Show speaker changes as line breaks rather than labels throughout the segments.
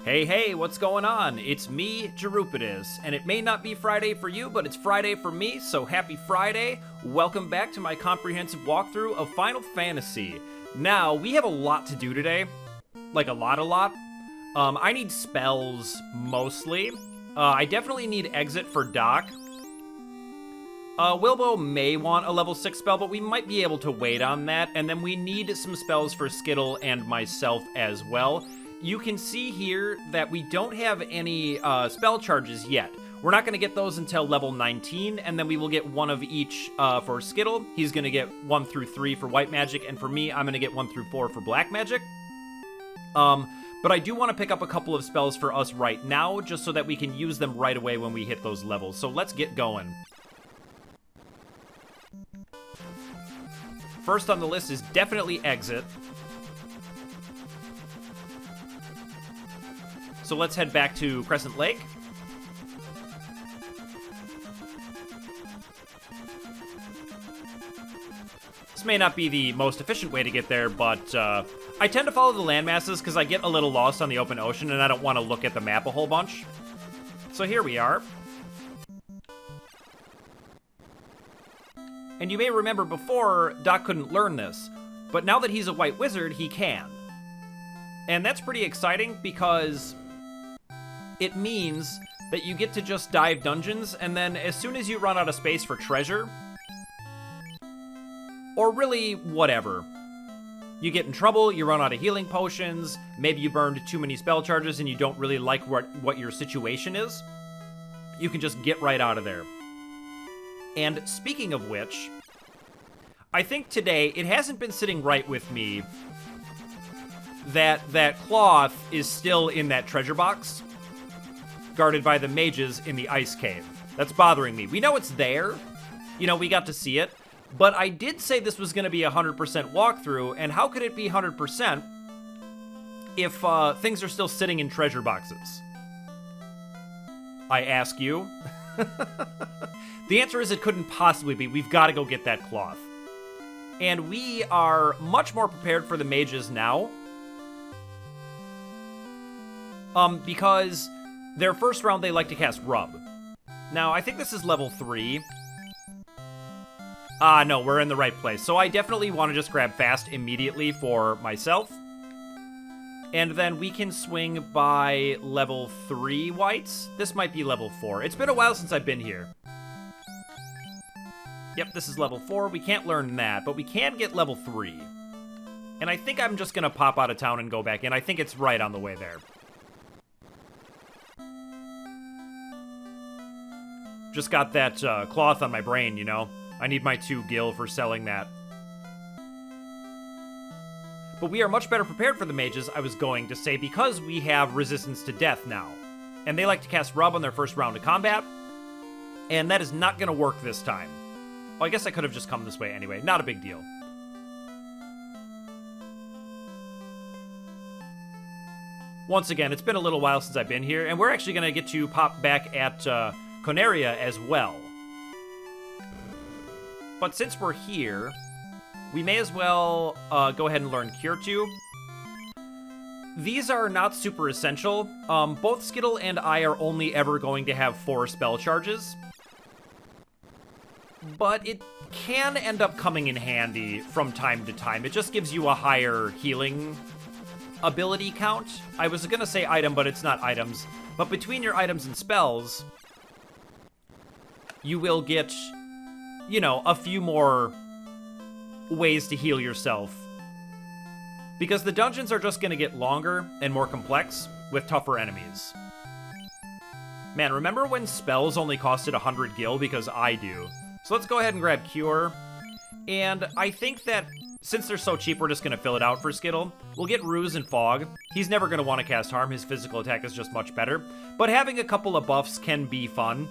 Hey, what's going on? It's me, Jerupidus, and it may not be Friday for you, but it's Friday for me, so happy Friday. Welcome back to my comprehensive walkthrough of Final Fantasy. Now, we have a lot to do today. Like, a lot. I need spells, mostly. I definitely need Exit for Doc. Wilbo may want a level 6 spell, but we might be able to wait on that, and then we need some spells for Skittle and myself as well. You can see here that we don't have any spell charges yet. We're not going to get those until level 19, and then we will get one of each for Skittle. He's going to get 1 through 3 for white magic, and for me, I'm going to get 1 through 4 for black magic. But I do want to pick up a couple of spells for us right now, just so that we can use them right away when we hit those levels. So let's get going. First on the list is definitely Exit. So let's head back to Crescent Lake. This may not be the most efficient way to get there, but I tend to follow the landmasses because I get a little lost on the open ocean and I don't want to look at the map a whole bunch. So here we are. And you may remember before, Doc couldn't learn this, but now that he's a white wizard, he can. And that's pretty exciting because it means that you get to just dive dungeons, and then as soon as you run out of space for treasure, or really whatever, you get in trouble, you run out of healing potions, maybe you burned too many spell charges and you don't really like what your situation is, you can just get right out of there. And speaking of which, I think today it hasn't been sitting right with me that cloth is still in that treasure box, guarded by the mages in the ice cave. That's bothering me. We know it's there. You know, we got to see it. But I did say this was going to be a 100% walkthrough, and how could it be 100% if things are still sitting in treasure boxes? I ask you. The answer is it couldn't possibly be. We've got to go get that cloth. And we are much more prepared for the mages now. Because their first round, they like to cast Rub. Now, I think this is level 3. No, we're in the right place. So I definitely want to just grab Fast immediately for myself. And then we can swing by level 3 whites. This might be level 4. It's been a while since I've been here. Yep, this is level 4. We can't learn that, but we can get level 3. And I think I'm just going to pop out of town and go back in. I think it's right on the way there. Just got that cloth on my brain, you know? I need my 2 gil for selling that. But we are much better prepared for the mages, I was going to say, because we have resistance to death now. And they like to cast Rub on their first round of combat. And that is not going to work this time. Well, I guess I could have just come this way anyway. Not a big deal. Once again, it's been a little while since I've been here, and we're actually going to get to pop back at Coneria as well. But since we're here, we may as well go ahead and learn Cure 2. These are not super essential. Both Skittle and I are only ever going to have 4 spell charges. But it can end up coming in handy from time to time. It just gives you a higher healing ability count. I was going to say item, but it's not items. But between your items and spells, you will get, you know, a few more ways to heal yourself. Because the dungeons are just going to get longer and more complex with tougher enemies. Man, remember when spells only costed 100 gil? Because I do. So let's go ahead and grab Cure. And I think that since they're so cheap, we're just going to fill it out for Skittle. We'll get Ruse and Fog. He's never going to want to cast Harm. His physical attack is just much better. But having a couple of buffs can be fun.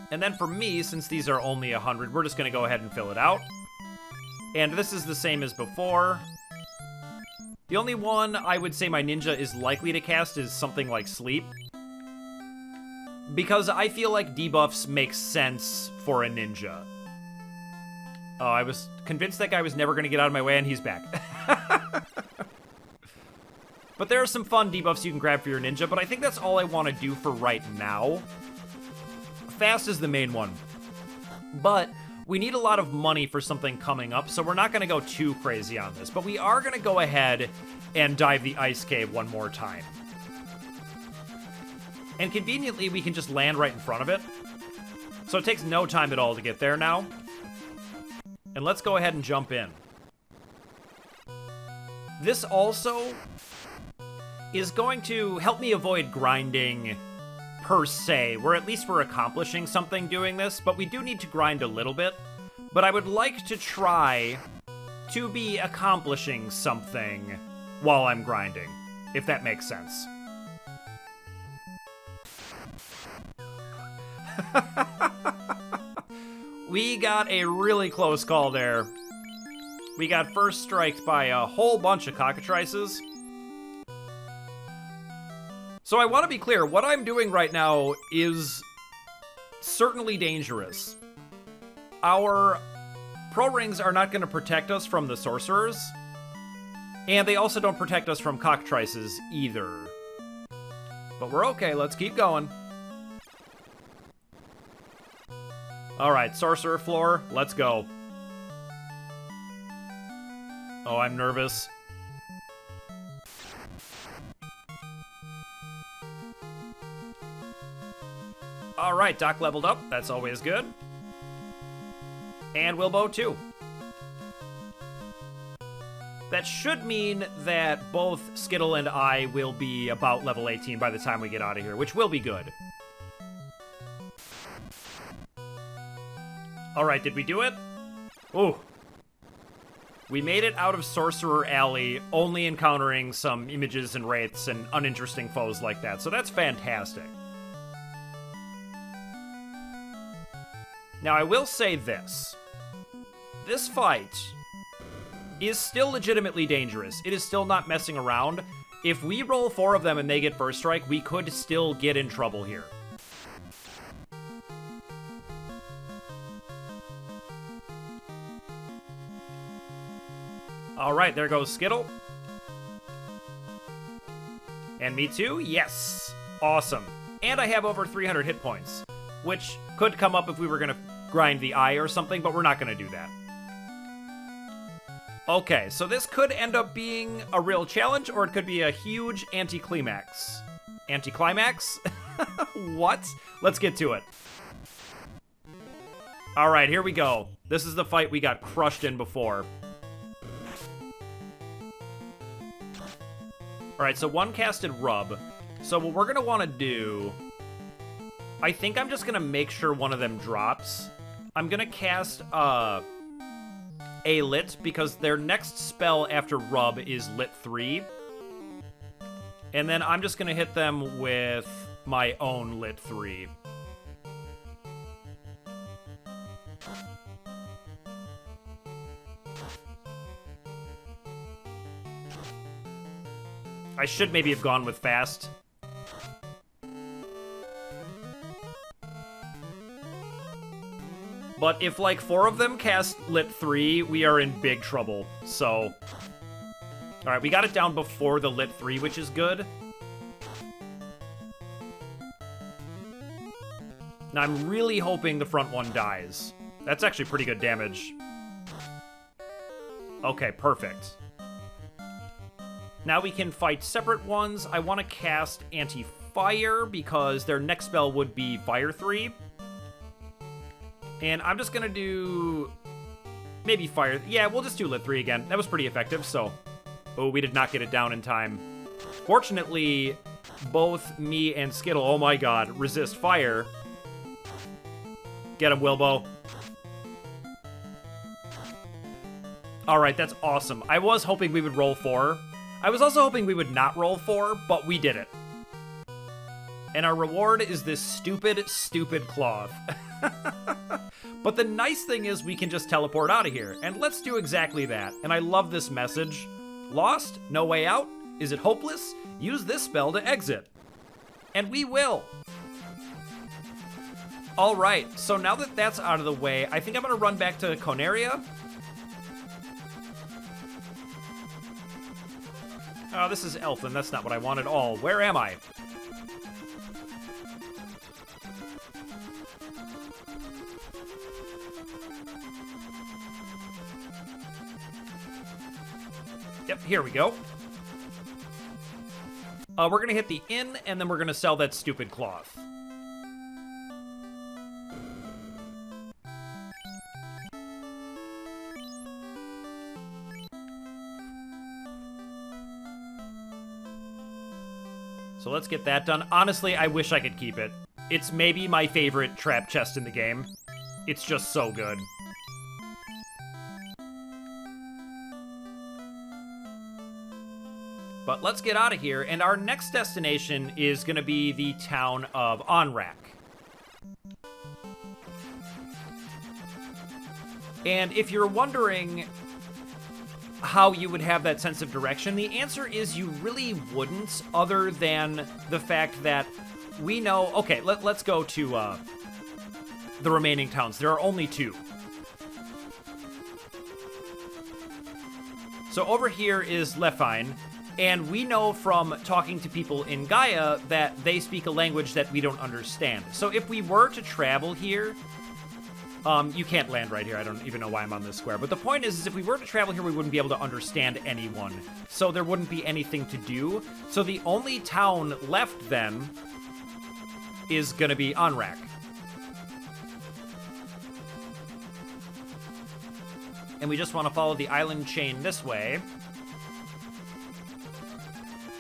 And then for me, since these are only 100, we're just going to go ahead and fill it out. And this is the same as before. The only one I would say my ninja is likely to cast is something like Sleep. Because I feel like debuffs make sense for a ninja. Oh, I was convinced that guy was never going to get out of my way, and he's back. But there are some fun debuffs you can grab for your ninja, but I think that's all I want to do for right now. Fast is the main one. But we need a lot of money for something coming up, so we're not going to go too crazy on this. But we are going to go ahead and dive the ice cave one more time. And conveniently, we can just land right in front of it. So it takes no time at all to get there now. And let's go ahead and jump in. This also is going to help me avoid grinding per se. At least we're accomplishing something doing this, but we do need to grind a little bit. But I would like to try to be accomplishing something while I'm grinding, if that makes sense. We got a really close call there. We got first striked by a whole bunch of cockatrices. So I want to be clear, what I'm doing right now is certainly dangerous. Our pro rings are not going to protect us from the sorcerers, and they also don't protect us from cockatrices either. But we're okay, let's keep going. Alright, sorcerer floor, let's go. Oh, I'm nervous. Alright, Doc leveled up. That's always good. And Wilbo, too. That should mean that both Skittle and I will be about level 18 by the time we get out of here, which will be good. Alright, did we do it? Ooh. We made it out of Sorcerer Alley, only encountering some images and wraiths and uninteresting foes like that, so that's fantastic. Now, I will say this. This fight is still legitimately dangerous. It is still not messing around. If we roll 4 of them and they get first strike, we could still get in trouble here. Alright, there goes Skittle. And me too? Yes! Awesome. And I have over 300 hit points, which could come up if we were going to grind the eye or something, but we're not going to do that. Okay, so this could end up being a real challenge, or it could be a huge anticlimax. Anticlimax? What? Let's get to it. Alright, here we go. This is the fight we got crushed in before. Alright, so one casted Rub. So what we're going to want to do... I think I'm just going to make sure one of them drops. I'm going to cast a Lit, because their next spell after Rub is Lit 3. And then I'm just going to hit them with my own Lit 3. I should maybe have gone with Fast. But if, like, 4 of them cast Lit 3, we are in big trouble, so... Alright, we got it down before the Lit 3, which is good. Now, I'm really hoping the front one dies. That's actually pretty good damage. Okay, perfect. Now we can fight separate ones. I want to cast Anti-Fire, because their next spell would be Fire 3. And I'm just going to do... maybe Fire... yeah, we'll just do Lit 3 again. That was pretty effective, so... oh, we did not get it down in time. Fortunately, both me and Skittle, oh my god, resist fire. Get him, Wilbo. Alright, that's awesome. I was hoping we would roll 4. I was also hoping we would not roll 4, but we did it. And our reward is this stupid, stupid cloth. But the nice thing is we can just teleport out of here, and let's do exactly that. And I love this message. Lost? No way out? Is it hopeless? Use this spell to exit. And we will. Alright, so now that that's out of the way, I think I'm gonna run back to Coneria. Oh, this is Elfland. That's not what I want at all. Where am I? Yep, here we go. We're gonna hit the inn, and then we're gonna sell that stupid cloth. So let's get that done. Honestly, I wish I could keep it. It's maybe my favorite trap chest in the game. It's just so good. But let's get out of here, and our next destination is going to be the town of Onrac. And if you're wondering how you would have that sense of direction, the answer is you really wouldn't, other than the fact that we know... Okay, let's go to the remaining towns. There are only 2. So over here is Lefine. And we know from talking to people in Gaia that they speak a language that we don't understand. So if we were to travel here, you can't land right here. I don't even know why I'm on this square. But the point is if we were to travel here, we wouldn't be able to understand anyone. So there wouldn't be anything to do. So the only town left then is going to be Onrac. And we just want to follow the island chain this way.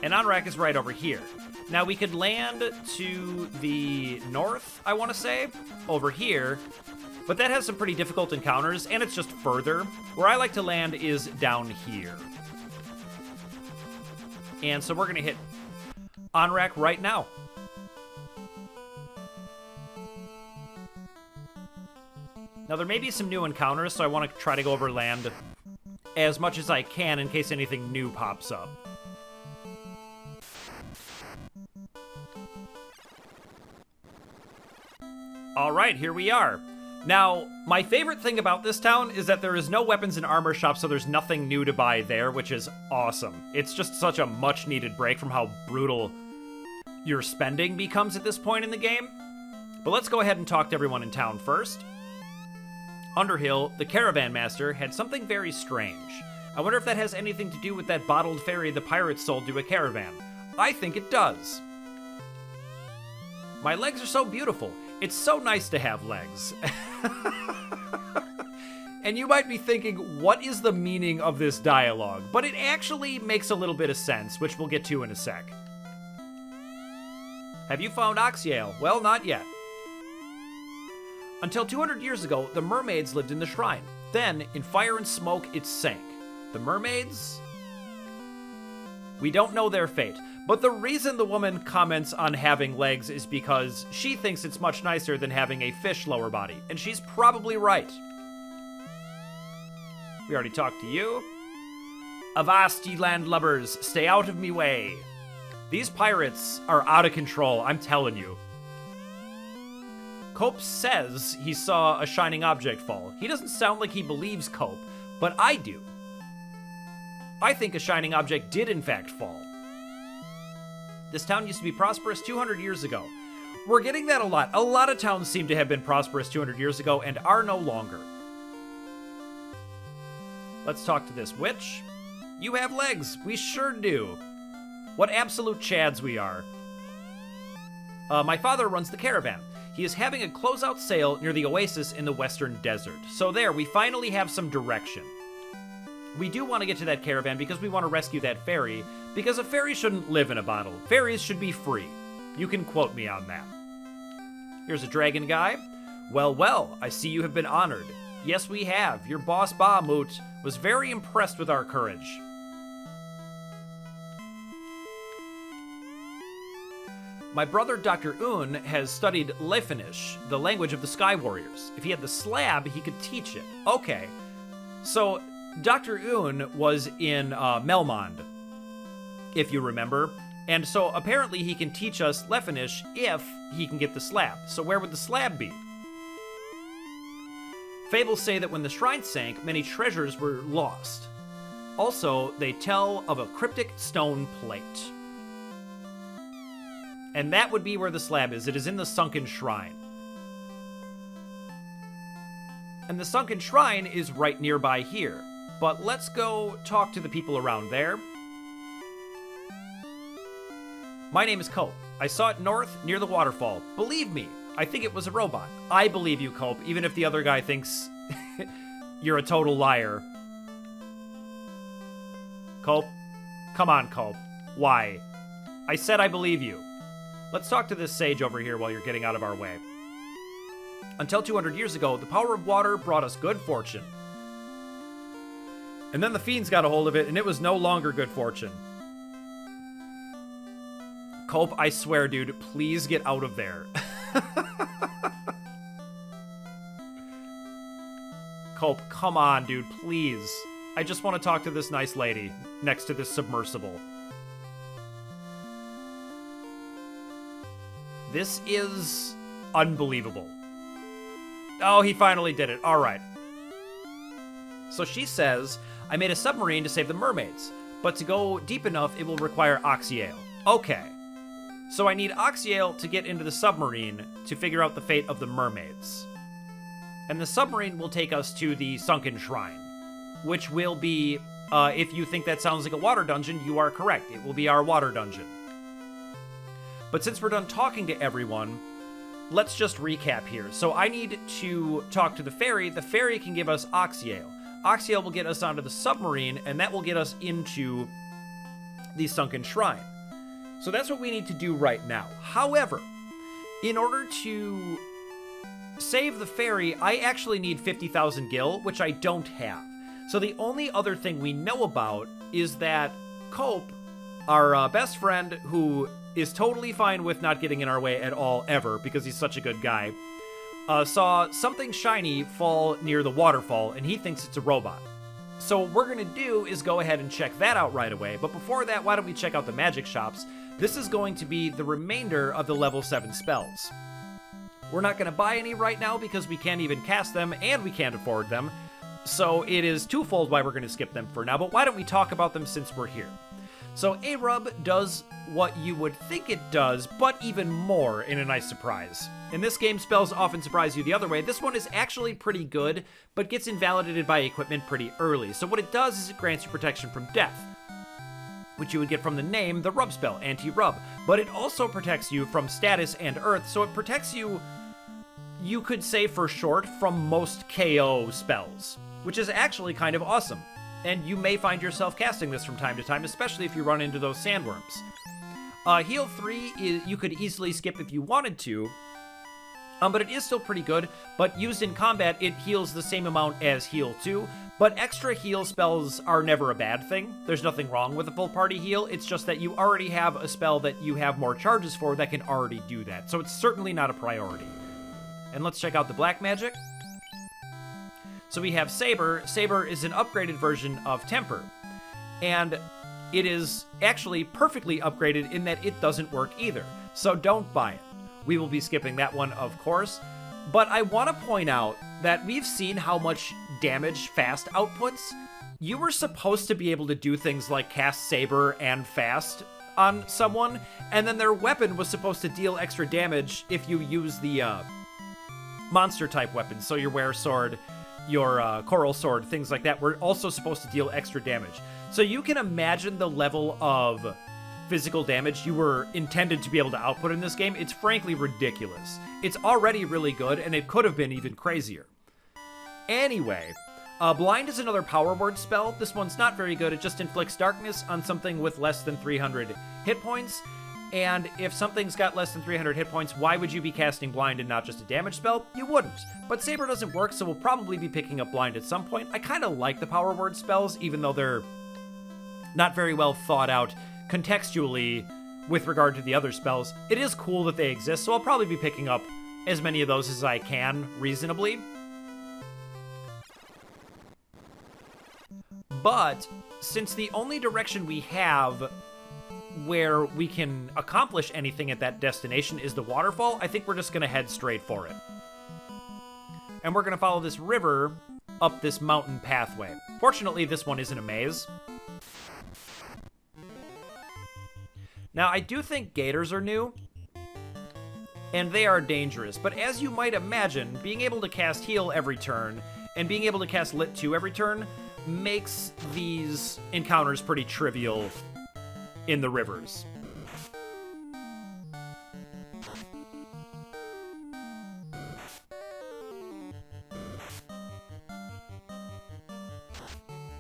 And Onrac is right over here. Now, we could land to the north, I want to say, over here, but that has some pretty difficult encounters, and it's just further. Where I like to land is down here. And so we're going to hit Onrac right now. Now, there may be some new encounters, so I want to try to go over land as much as I can in case anything new pops up. All right, here we are. Now, my favorite thing about this town is that there is no weapons and armor shop, so there's nothing new to buy there, which is awesome. It's just such a much-needed break from how brutal your spending becomes at this point in the game. But let's go ahead and talk to everyone in town first. Underhill, the caravan master, had something very strange. I wonder if that has anything to do with that bottled fairy the pirates sold to a caravan. I think it does. My legs are so beautiful. It's so nice to have legs. And you might be thinking, what is the meaning of this dialogue? But it actually makes a little bit of sense, which we'll get to in a sec. Have you found Oxyale? Well, not yet. Until 200 years ago, the mermaids lived in the shrine. Then, in fire and smoke, it sank. The mermaids? We don't know their fate. But the reason the woman comments on having legs is because she thinks it's much nicer than having a fish lower body. And she's probably right. We already talked to you. Avast, ye landlubbers, stay out of me way. These pirates are out of control, I'm telling you. Kope says he saw a shining object fall. He doesn't sound like he believes Kope, but I do. I think a shining object did in fact fall. This town used to be prosperous 200 years ago. We're getting that a lot. A lot of towns seem to have been prosperous 200 years ago and are no longer. Let's talk to this witch. You have legs. We sure do. What absolute chads we are. My father runs the caravan. He is having a closeout sale near the oasis in the western desert. So there, we finally have some direction. We do want to get to that caravan because we want to rescue that fairy, because a fairy shouldn't live in a bottle. Fairies should be free. You can quote me on that. Here's a dragon guy. Well, well, I see you have been honored. Yes, we have. Your boss, Bahamut, was very impressed with our courage. My brother, Dr. Un, has studied Lefinish, the language of the Sky Warriors. If he had the slab, he could teach it. Okay. So, Dr. Un was in Melmond, if you remember. And so, apparently, he can teach us Lefinish if he can get the slab. So, where would the slab be? Fables say that when the shrine sank, many treasures were lost. Also, they tell of a cryptic stone plate. And that would be where the slab is. It is in the Sunken Shrine. And the Sunken Shrine is right nearby here. But let's go talk to the people around there. My name is Kope. I saw it north near the waterfall. Believe me, I think it was a robot. I believe you, Kope, even if the other guy thinks you're a total liar. Kope? Come on, Kope. Why? I said I believe you. Let's talk to this sage over here while you're getting out of our way. Until 200 years ago, the power of water brought us good fortune. And then the fiends got a hold of it, and it was no longer good fortune. Kope, I swear, dude, please get out of there. Kope, come on, dude, please. I just want to talk to this nice lady next to this submersible. This is unbelievable. Oh, he finally did it. All right. So she says, I made a submarine to save the mermaids, but to go deep enough, it will require Oxyale. Okay. So I need Oxyale to get into the submarine to figure out the fate of the mermaids. And the submarine will take us to the Sunken Shrine, which will be, if you think that sounds like a water dungeon, you are correct. It will be our water dungeon. But since we're done talking to everyone, let's just recap here. So I need to talk to the ferry. The ferry can give us Oxyale. Oxyale will get us onto the submarine, and that will get us into the Sunken Shrine. So that's what we need to do right now. However, in order to save the ferry, I actually need 50,000 gil, which I don't have. So the only other thing we know about is that Kope, our best friend, who is totally fine with not getting in our way at all, ever, because he's such a good guy, saw something shiny fall near the waterfall, and he thinks it's a robot. So what we're going to do is go ahead and check that out right away. But before that, why don't we check out the magic shops? This is going to be the remainder of the level 7 spells. We're not going to buy any right now because we can't even cast them and we can't afford them. So it is twofold why we're going to skip them for now, but why don't we talk about them since we're here? So A-Rub does what you would think it does, but even more in a nice surprise. In this game, spells often surprise you the other way. This one is actually pretty good, but gets invalidated by equipment pretty early. So what it does is it grants you protection from death, which you would get from the name, the rub spell, anti-rub. But it also protects you from status and earth, so it protects you, you could say for short, from most KO spells, which is actually kind of awesome. And you may find yourself casting this from time to time, especially if you run into those sandworms. Heal 3, you could easily skip if you wanted to, but it is still pretty good. But used in combat, it heals the same amount as heal 2, but extra heal spells are never a bad thing. There's nothing wrong with a full party heal, it's just that you already have a spell that you have more charges for that can already do that, so it's certainly not a priority. And let's check out the black magic. So we have Saber. Saber is an upgraded version of Temper, and it is actually perfectly upgraded in that it doesn't work either, so don't buy it. We will be skipping that one, of course, but I want to point out that we've seen how much damage fast outputs. You were supposed to be able to do things like cast Saber and fast on someone, and then their weapon was supposed to deal extra damage if you use the monster type weapons, so your Were Sword, your Coral Sword, things like that, were also supposed to deal extra damage. So you can imagine the level of physical damage you were intended to be able to output in this game. It's frankly ridiculous. It's already really good, and it could have been even crazier. Anyway, Blind is another power word spell. This one's not very good. It just inflicts darkness on something with less than 300 hit points. And if something's got less than 300 hit points, why would you be casting Blind and not just a damage spell? You wouldn't. But Saber doesn't work, so we'll probably be picking up Blind at some point. I kind of like the power word spells, even though they're not very well thought out contextually with regard to the other spells. It is cool that they exist, so I'll probably be picking up as many of those as I can reasonably. But since the only direction we have where we can accomplish anything at that destination is the waterfall, I think we're just going to head straight for it. And we're going to follow this river up this mountain pathway. Fortunately, this one isn't a maze. Now, I do think gators are new, and they are dangerous, but as you might imagine, being able to cast heal every turn and being able to cast lit 2 every turn makes these encounters pretty trivial in the rivers.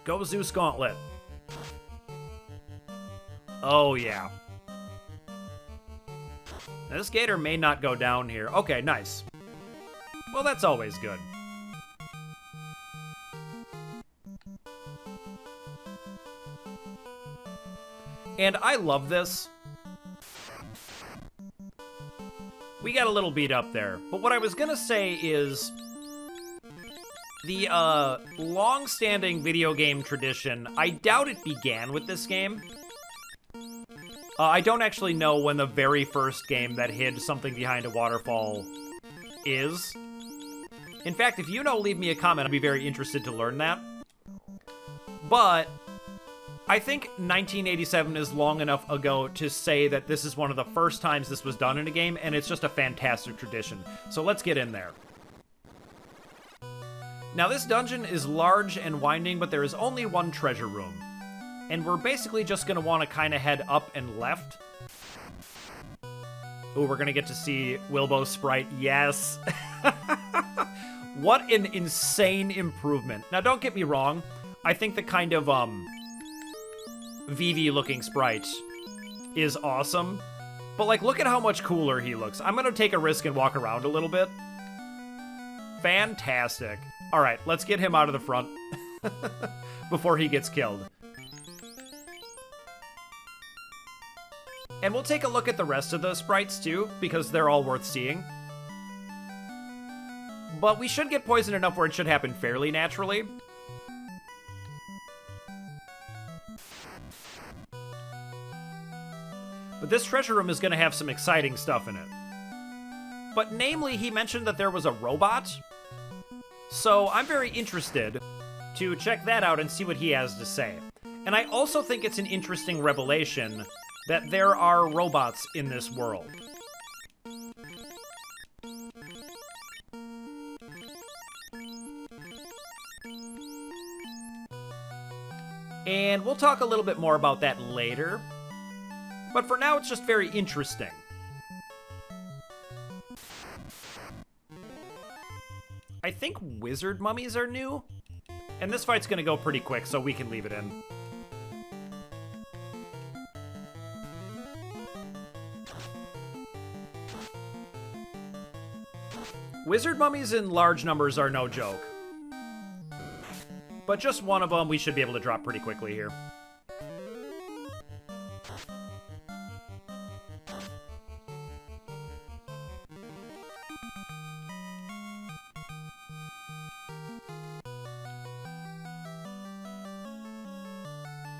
Go Zeus Gauntlet. Oh, yeah. Now, this gator may not go down here. Okay, nice. Well, that's always good. And I love this. We got a little beat up there. But what I was gonna say is the long-standing video game tradition, I doubt it began with this game. I don't actually know when the very first game that hid something behind a waterfall is. In fact, if you know, leave me a comment. I'd be very interested to learn that. But I think 1987 is long enough ago to say that this is one of the first times this was done in a game, and it's just a fantastic tradition. So let's get in there. Now, this dungeon is large and winding, but there is only one treasure room. And we're basically just going to want to kind of head up and left. Ooh, we're going to get to see Wilbo's sprite. Yes! What an insane improvement. Now, don't get me wrong. I think the kind of, Vivi-looking sprite is awesome. But, like, look at how much cooler he looks. I'm going to take a risk and walk around a little bit. Fantastic. All right, let's get him out of the front before he gets killed. And we'll take a look at the rest of the sprites, too, because they're all worth seeing. But we should get poisoned enough where it should happen fairly naturally. But this treasure room is going to have some exciting stuff in it. But namely, he mentioned that there was a robot. So I'm very interested to check that out and see what he has to say. And I also think it's an interesting revelation that there are robots in this world. And we'll talk a little bit more about that later. But for now, it's just very interesting. I think wizard mummies are new. And this fight's gonna go pretty quick, so we can leave it in. Wizard mummies in large numbers are no joke. But just one of them we should be able to drop pretty quickly here.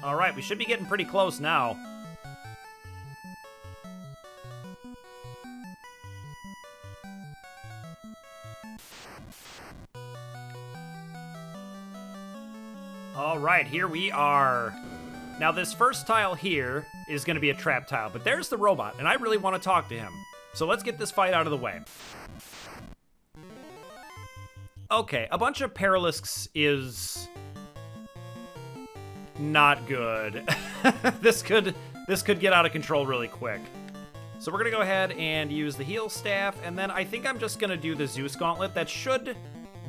Alright, we should be getting pretty close now. Alright, here we are. Now this first tile here is going to be a trap tile, but there's the robot, and I really want to talk to him. So let's get this fight out of the way. Okay, a bunch of Paralisks is not good. This could get out of control really quick. So we're gonna go ahead and use the heal staff, and then I think I'm just gonna do the Zeus Gauntlet. That should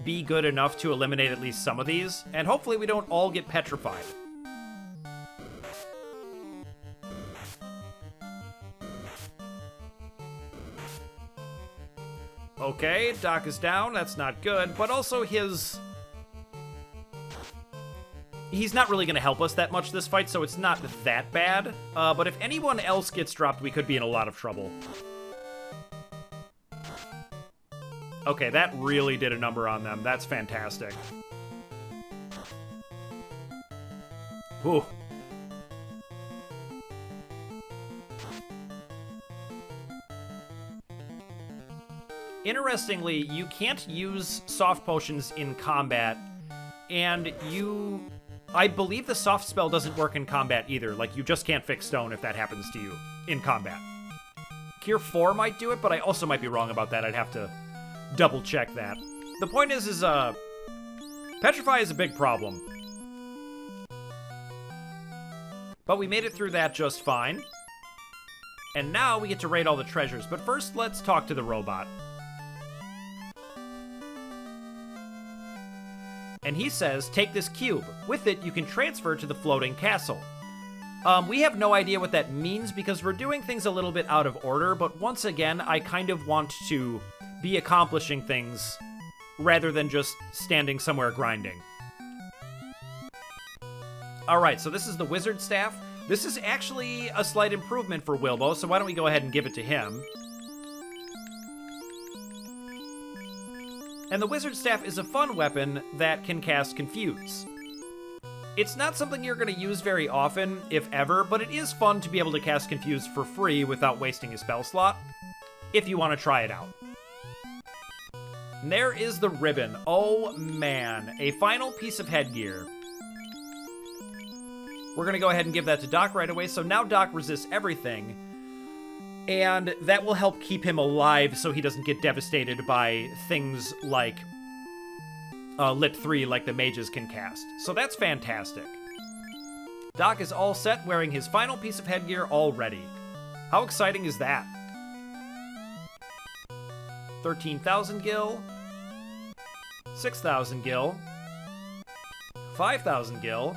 be good enough to eliminate at least some of these, and hopefully we don't all get petrified. Okay, Doc is down, that's not good, but also he's not really going to help us that much this fight, so it's not that bad. But if anyone else gets dropped, we could be in a lot of trouble. Okay, that really did a number on them. That's fantastic. Ooh. Interestingly, you can't use soft potions in combat And I believe the soft spell doesn't work in combat either. Like, you just can't fix stone if that happens to you in combat. Cure 4 might do it, but I also might be wrong about that. I'd have to double check that. The point is Petrify is a big problem. But we made it through that just fine. And now we get to raid all the treasures. But first, let's talk to the robot. And he says, take this cube. With it, you can transfer to the floating castle. We have no idea what that means because we're doing things a little bit out of order, but once again, I kind of want to be accomplishing things rather than just standing somewhere grinding. Alright, so this is the wizard staff. This is actually a slight improvement for Wilbo, so why don't we go ahead and give it to him. And the wizard staff is a fun weapon that can cast Confuse. It's not something you're going to use very often, if ever, but it is fun to be able to cast Confuse for free without wasting a spell slot, if you want to try it out. And there is the ribbon. Oh man, a final piece of headgear. We're going to go ahead and give that to Doc right away, so now Doc resists everything, and that will help keep him alive so he doesn't get devastated by things like Lit 3 like the mages can cast. So that's fantastic. Doc is all set, wearing his final piece of headgear already. How exciting is that? 13,000 gil, 6,000 gil, 5,000 gil,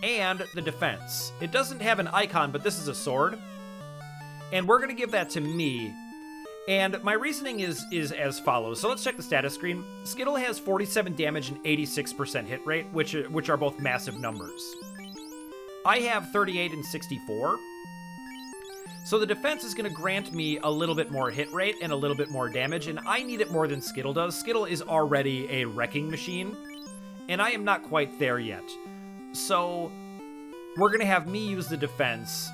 and the defense. It doesn't have an icon, but this is a sword. And we're going to give that to me. And my reasoning is as follows. So let's check the status screen. Skittle has 47 damage and 86% hit rate, which are both massive numbers. I have 38 and 64. So the defense is going to grant me a little bit more hit rate and a little bit more damage, and I need it more than Skittle does. Skittle is already a wrecking machine, and I am not quite there yet. So we're going to have me use the defense.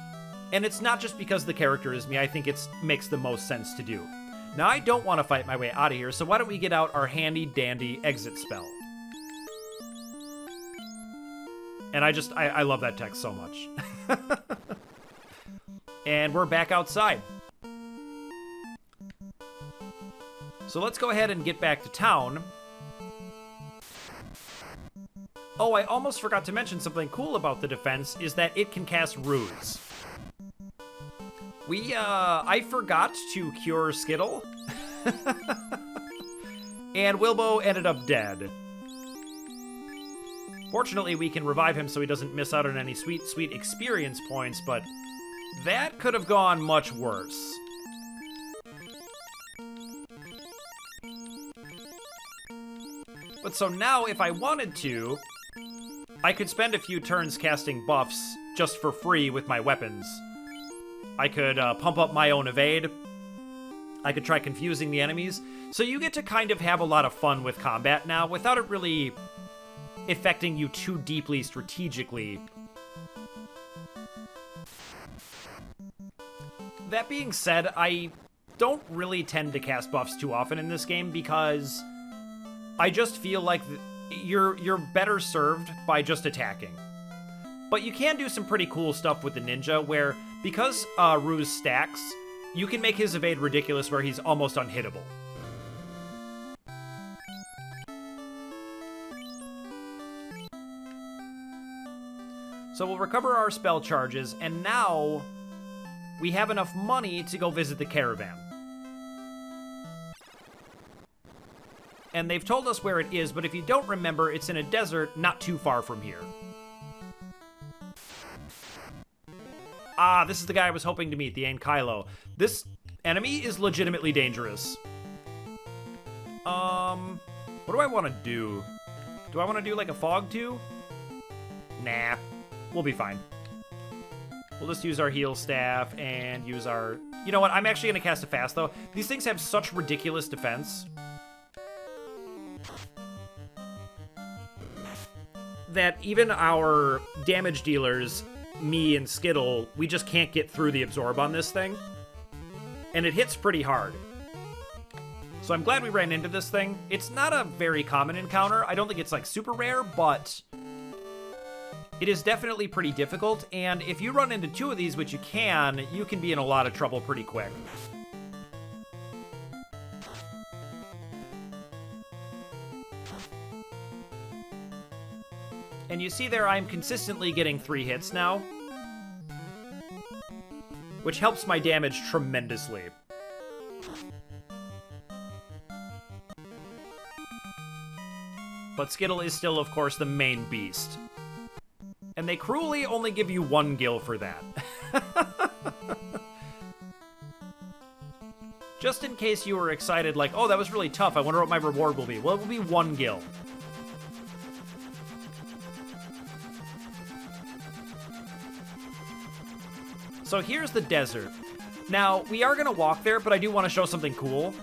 And it's not just because the character is me, I think it makes the most sense to do. Now, I don't want to fight my way out of here, so why don't we get out our handy-dandy exit spell. And I love that text so much. And we're back outside. So let's go ahead and get back to town. Oh, I almost forgot to mention something cool about the defense, is that it can cast ruse. I forgot to cure Skittle. And Wilbo ended up dead. Fortunately, we can revive him so he doesn't miss out on any sweet, sweet experience points, but that could have gone much worse. But so now, if I wanted to, I could spend a few turns casting buffs just for free with my weapons. I could pump up my own evade. I could try confusing the enemies. So you get to kind of have a lot of fun with combat now without it really affecting you too deeply strategically. That being said, I don't really tend to cast buffs too often in this game because I just feel like you're better served by just attacking. But you can do some pretty cool stuff with the ninja where, because Ruse stacks, you can make his evade ridiculous where he's almost unhittable. So we'll recover our spell charges, and now we have enough money to go visit the caravan. And they've told us where it is, but if you don't remember, it's in a desert not too far from here. Ah, this is the guy I was hoping to meet, the Ankylo. This enemy is legitimately dangerous. What do I want to do? Do I want to do like a fog too? Nah, we'll be fine. We'll just use our heal staff and use our... You know what, I'm actually going to cast a fast though. These things have such ridiculous defense that even our damage dealers, me and Skittle, we just can't get through the absorb on this thing. And it hits pretty hard. So I'm glad we ran into this thing. It's not a very common encounter. I don't think it's like super rare, but it is definitely pretty difficult. And if you run into 2 of these, which you can be in a lot of trouble pretty quick. And you see there, I'm consistently getting 3 hits now, which helps my damage tremendously. But Skittle is still, of course, the main beast. And they cruelly only give you 1 gil for that. Just in case you were excited, like, oh, that was really tough, I wonder what my reward will be. Well, it will be 1 gil. So here's the desert. Now, we are going to walk there, but I do want to show something cool.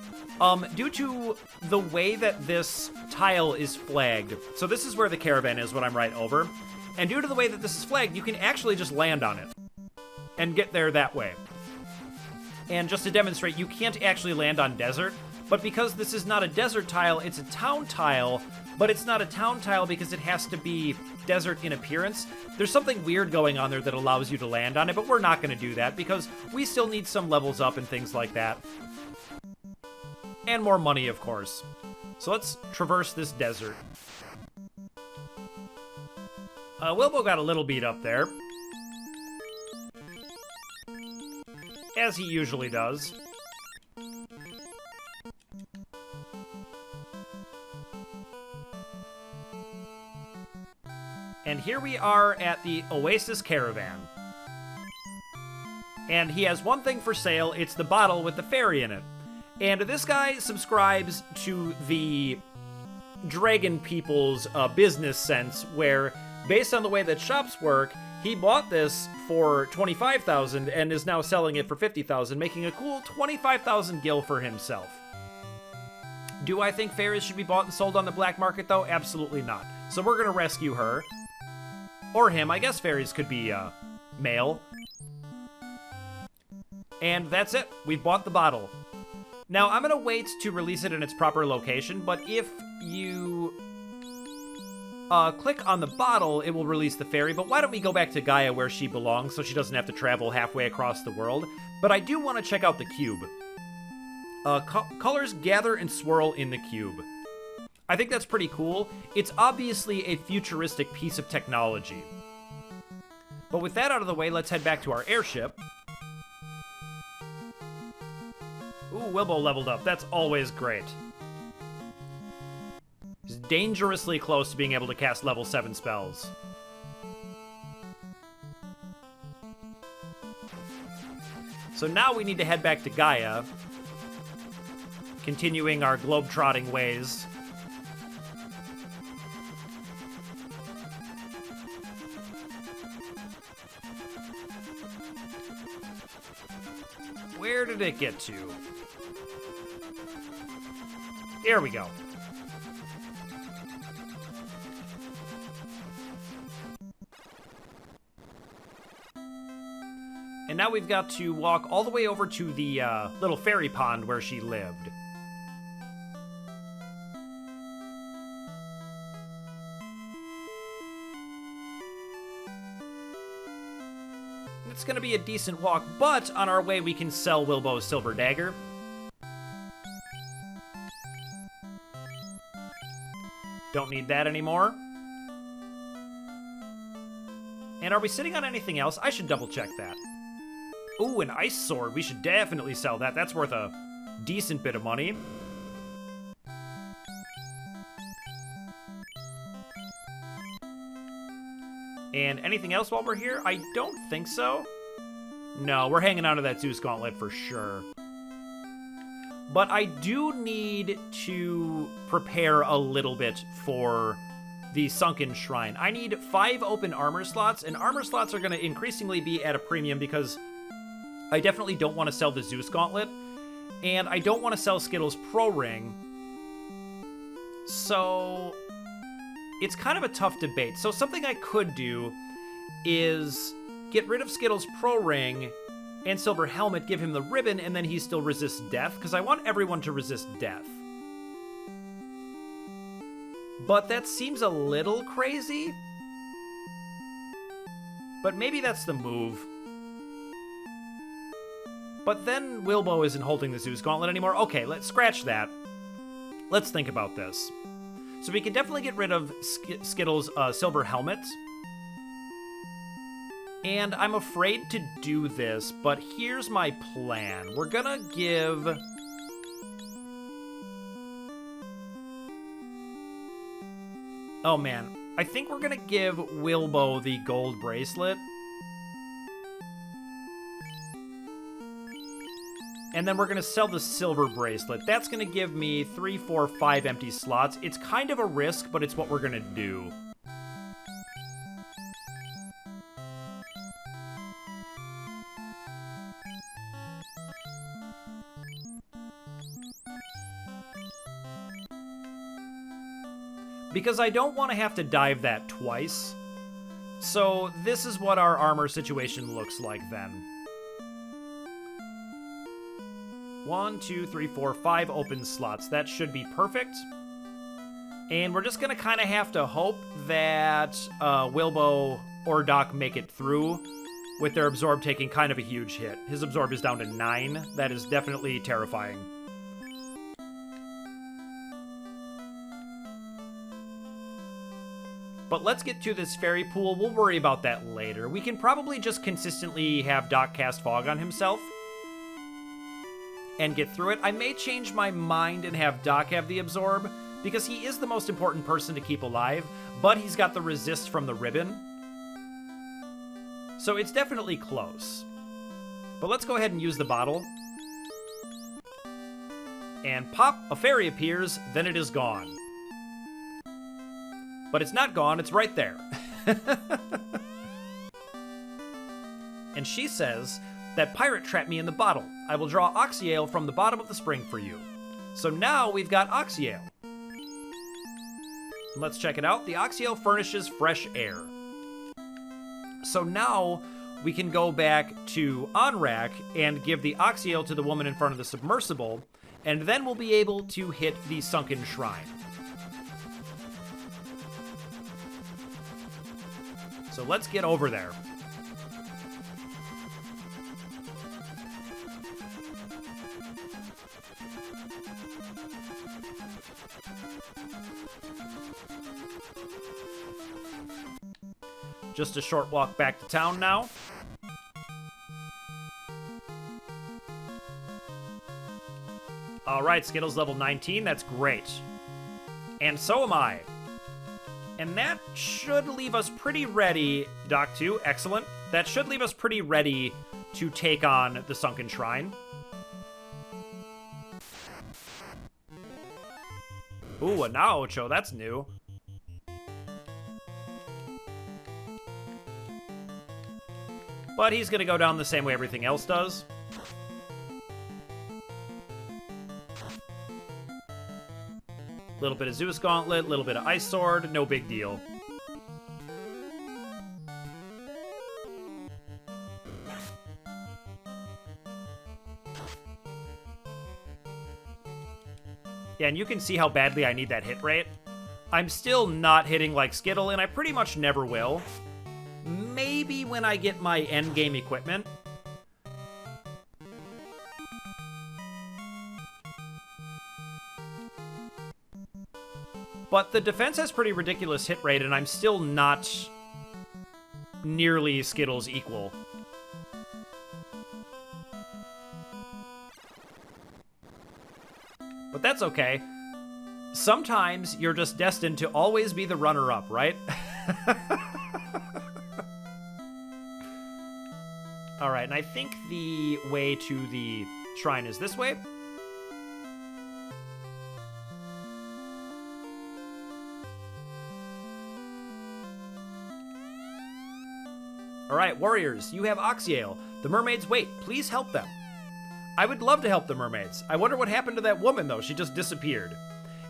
Due to the way that this tile is flagged, so this is where the caravan is, what I'm right over, and due to the way that this is flagged, you can actually just land on it and get there that way. And just to demonstrate, you can't actually land on desert, but because this is not a desert tile, it's a town tile, but it's not a town tile because it has to be desert in appearance. There's something weird going on there that allows you to land on it, but we're not going to do that because we still need some levels up and things like that. And more money, of course. So let's traverse this desert. Wilbo got a little beat up there, as he usually does. And here we are at the Oasis Caravan. And he has one thing for sale, it's the bottle with the fairy in it. And this guy subscribes to the dragon people's business sense, where, based on the way that shops work, he bought this for 25,000 and is now selling it for 50,000, making a cool 25,000 gil for himself. Do I think fairies should be bought and sold on the black market, though? Absolutely not. So we're going to rescue her. Or him. I guess fairies could be male. And that's it. We've bought the bottle. Now, I'm going to wait to release it in its proper location, but if you click on the bottle, it will release the fairy. But why don't we go back to Gaia where she belongs so she doesn't have to travel halfway across the world? But I do want to check out the cube. Colors gather and swirl in the cube. I think that's pretty cool. It's obviously a futuristic piece of technology. But with that out of the way, let's head back to our airship. Ooh, Wilbo leveled up. That's always great. He's dangerously close to being able to cast level 7 spells. So now we need to head back to Gaia, continuing our globe-trotting ways. Where did it get to? Here we go. And now we've got to walk all the way over to the little fairy pond where she lived. It's gonna be a decent walk, but on our way we can sell Wilbo's silver dagger. Don't need that anymore. And are we sitting on anything else? I should double check that. Ooh, an ice sword. We should definitely sell that. That's worth a decent bit of money. And anything else while we're here? I don't think so. No, we're hanging on to that Zeus Gauntlet for sure. But I do need to prepare a little bit for the Sunken Shrine. I need 5 open armor slots, and armor slots are going to increasingly be at a premium because I definitely don't want to sell the Zeus Gauntlet, and I don't want to sell Skittle's Pro Ring. So it's kind of a tough debate. So something I could do is get rid of Skittle's Pro Ring and silver helmet, give him the ribbon, and then he still resists death, because I want everyone to resist death. But that seems a little crazy. But maybe that's the move. But then Wilbo isn't holding the Zeus Gauntlet anymore. Okay, let's scratch that. Let's think about this. So we can definitely get rid of Skittles' silver helmet. And I'm afraid to do this, but here's my plan. We're gonna give... Oh man, I think we're gonna give Wilbo the gold bracelet. And then we're gonna sell the silver bracelet. That's gonna give me 3, 4, 5 empty slots. It's kind of a risk, but it's what we're gonna do. Because I don't want to have to dive that twice. So this is what our armor situation looks like then. 1, 2, 3, 4, 5 open slots. That should be perfect. And we're just going to kind of have to hope that Wilbo or Doc make it through with their absorb taking kind of a huge hit. His absorb is down to 9. That is definitely terrifying. But let's get to this fairy pool. We'll worry about that later. We can probably just consistently have Doc cast Fog on himself and get through it. I may change my mind and have Doc have the absorb, because he is the most important person to keep alive, but he's got the resist from the ribbon. So it's definitely close. But let's go ahead and use the bottle. And pop, a fairy appears, then it is gone. But it's not gone, it's right there. And she says, that pirate trapped me in the bottle. I will draw Oxyale from the bottom of the spring for you. So now we've got Oxyale. Let's check it out. The Oxyale furnishes fresh air. So now we can go back to Onrac and give the Oxyale to the woman in front of the submersible, and then we'll be able to hit the Sunken Shrine. So let's get over there. Just a short walk back to town now. All right, Skittles level 19, that's great. And so am I. And that should leave us pretty ready, Doc 2, excellent. That should leave us pretty ready to take on the Sunken Shrine. Ooh, a Naocho, that's new. But he's gonna go down the same way everything else does. Little bit of Zeus Gauntlet, little bit of Ice Sword, no big deal. Yeah, and you can see how badly I need that hit rate. I'm still not hitting like Skittle, and I pretty much never will. Maybe when I get my endgame equipment. But the defense has pretty ridiculous hit rate, and I'm still not nearly Skittles equal. But that's okay. Sometimes you're just destined to always be the runner-up, right? Alright, and I think the way to the shrine is this way. Alright, warriors, you have Oxyale. The mermaids wait. Please help them. I would love to help the mermaids. I wonder what happened to that woman, though. She just disappeared.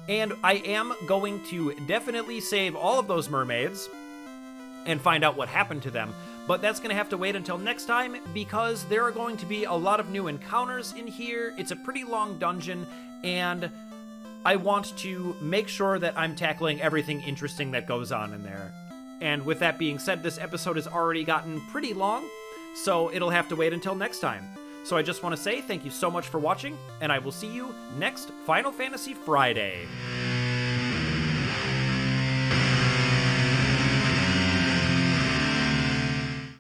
And I am going to definitely save all of those mermaids and find out what happened to them. But that's going to have to wait until next time, because there are going to be a lot of new encounters in here. It's a pretty long dungeon, and I want to make sure that I'm tackling everything interesting that goes on in there. And with that being said, this episode has already gotten pretty long, so it'll have to wait until next time. So I just want to say thank you so much for watching, and I will see you next Final Fantasy Friday.